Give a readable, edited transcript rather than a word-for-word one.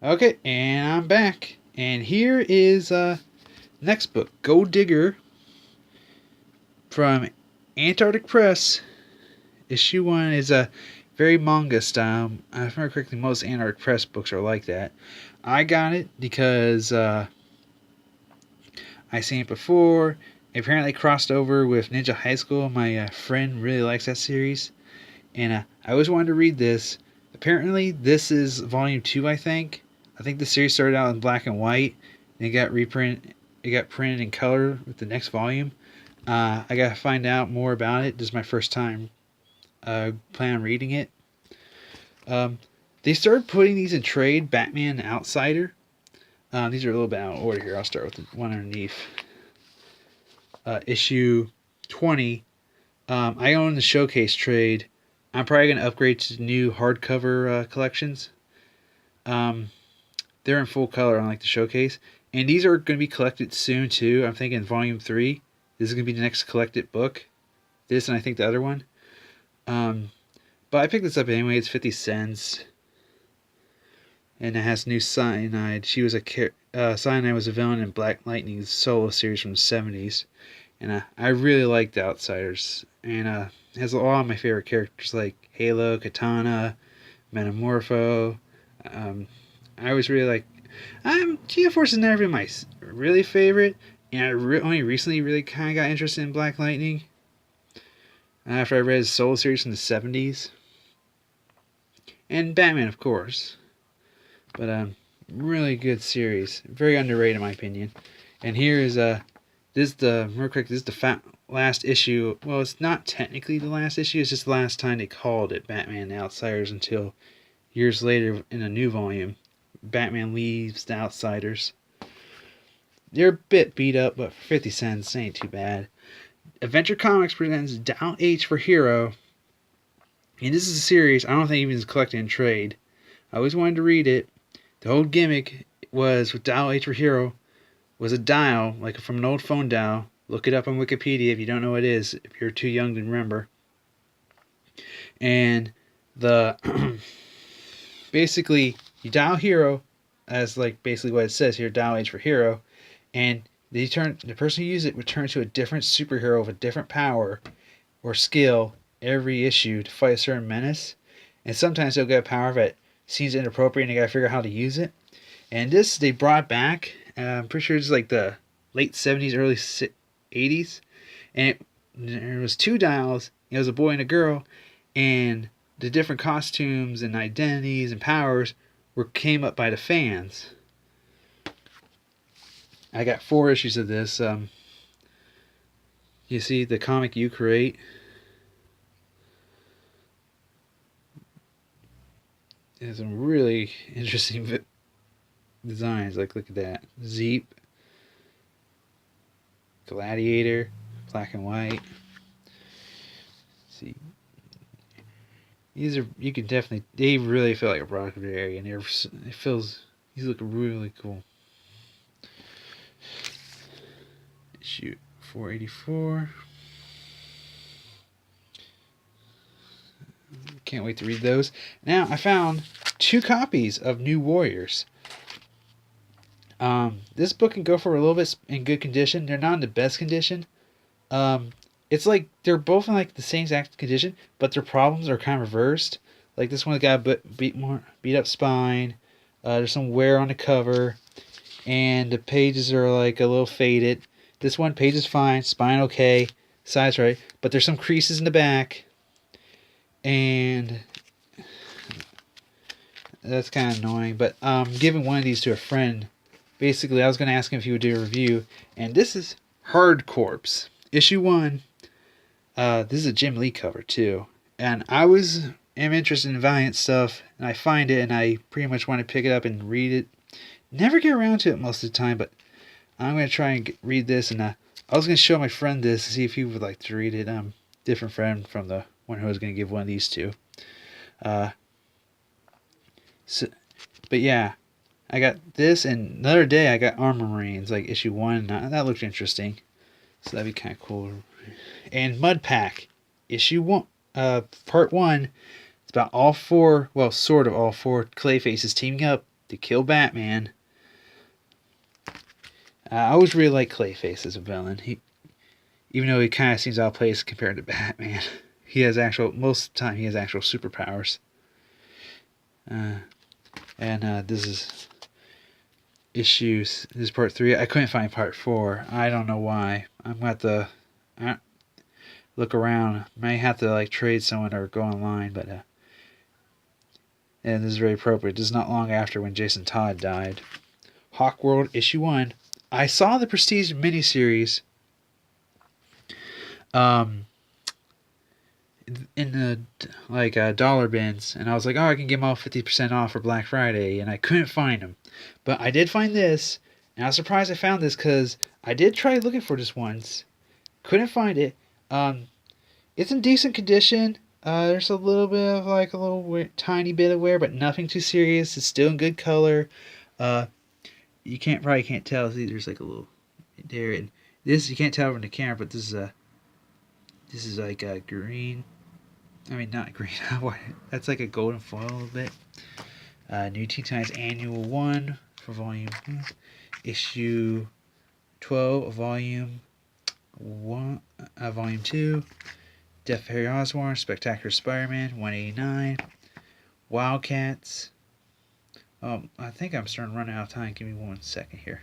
Okay, and I'm back. And here is next book, Go Digger, from Antarctic Press. Issue 1 is a very manga style. If I remember correctly, most Antarctic Press books are like that. I got it because I seen it before. It apparently crossed over with Ninja High School. My friend really likes that series, and I always wanted to read this. Apparently, this is volume 2, I think. I think the series started out in black and white, and it got reprinted. It got printed in color with the next volume. I gotta find out more about it. This is my first time plan on reading it. Um, they started putting these in trade. Batman Outsider. These are a little bit out of order here. I'll start with the one underneath. Issue 20. I own the showcase trade. I'm probably going to upgrade to new hardcover collections. They're in full color, unlike the showcase. And these are going to be collected soon, too. I'm thinking volume 3. This is going to be the next collected book. This and I think the other one. But I picked this up anyway. It's 50 cents. And it has new Cyanide. Cyanide was a villain in Black Lightning's solo series from the 70s. And I really liked The Outsiders. And it has a lot of my favorite characters like Halo, Katana, Metamorpho. I always really like. G-Force has never been my really favorite. And only recently really kind of got interested in Black Lightning. After I read his solo series from the 70s. And Batman, of course. But really good series. Very underrated in my opinion. And here is this is the last issue. Well, it's not technically the last issue. It's just the last time they called it Batman Outsiders until years later in a new volume, Batman leaves the Outsiders. They're a bit beat up, but for 50 cents, ain't too bad. Adventure Comics presents Down H for Hero. And this is a series I don't think even is collected in trade. I always wanted to read it. The whole gimmick was with Dial H for Hero was a dial, like from an old phone dial. Look it up on Wikipedia if you don't know what it is, if you're too young to remember. And the basically you dial hero as like basically what it says here, Dial H for Hero, and the person who uses it would turn to a different superhero with a different power or skill every issue to fight a certain menace. And sometimes they'll get a power that seems inappropriate and they gotta figure out how to use it. And this they brought back. I'm pretty sure it's like the late 70s, early 80s. And there was two dials. It was a boy and a girl. And the different costumes and identities and powers came up by the fans. I got 4 issues of this. You see the comic you create. It has some really interesting designs. Like, look at that. Zeep. Gladiator. Black and white. Let's see. These are, you can definitely, they really feel like a product of the area. And these look really cool. Issue 484. Can't wait to read those. Now, I found 2 copies of New Warriors. This book can go for a little bit in good condition. They're not in the best condition. It's like they're both in like the same exact condition, but their problems are kind of reversed. Like this one's got a beat up spine. There's some wear on the cover, and the pages are like a little faded. This one page is fine, spine okay, size right, but there's some creases in the back, and that's kind of annoying. But giving one of these to a friend. Basically, I was going to ask him if he would do a review, and this is Hard Corpse, issue 1. This is a Jim Lee cover too, and am interested in Valiant stuff, and I find it, and I pretty much want to pick it up and read it. Never get around to it most of the time, but I'm going to try and read this, and I was going to show my friend this to see if he would like to read it. Different friend from the one who I was going to give one of these to. But yeah. I got this, and another day I got Armor Marines, like issue 1. That looked interesting. So that'd be kind of cool. And Mud Pack, issue 1, part 1. It's about all 4, well, sort of all 4 Clay Faces teaming up to kill Batman. I always really like Clayface as a villain. Even though he kind of seems out of place compared to Batman, most of the time he has actual superpowers. This is issues. This is part 3. I couldn't find part 4. I don't know why. I'm gonna have to look around. Might have to like trade someone or go online, but and this is very appropriate. This is not long after when Jason Todd died. Hawkworld issue 1. I saw the Prestige miniseries in the dollar bins, and I was like, oh, I can get them all 50% off for Black Friday, and I couldn't find them. But I did find this, and I was surprised I found this because I did try looking for this once. Couldn't find it. It's in decent condition. There's a little bit of like a little tiny bit of wear, but nothing too serious. It's still in good color. You probably can't tell. See, there's like a little there, and this you can't tell from the camera, but this is like a green. I mean, not green. That's like a golden foil a little bit. New Teen Titans Annual 1 for Volume Issue 12, Volume 1, Volume 2. Death of Harry Osborn, Spectacular Spider-Man 189. Wildcats. I think I'm starting to run out of time. Give me 1 second here.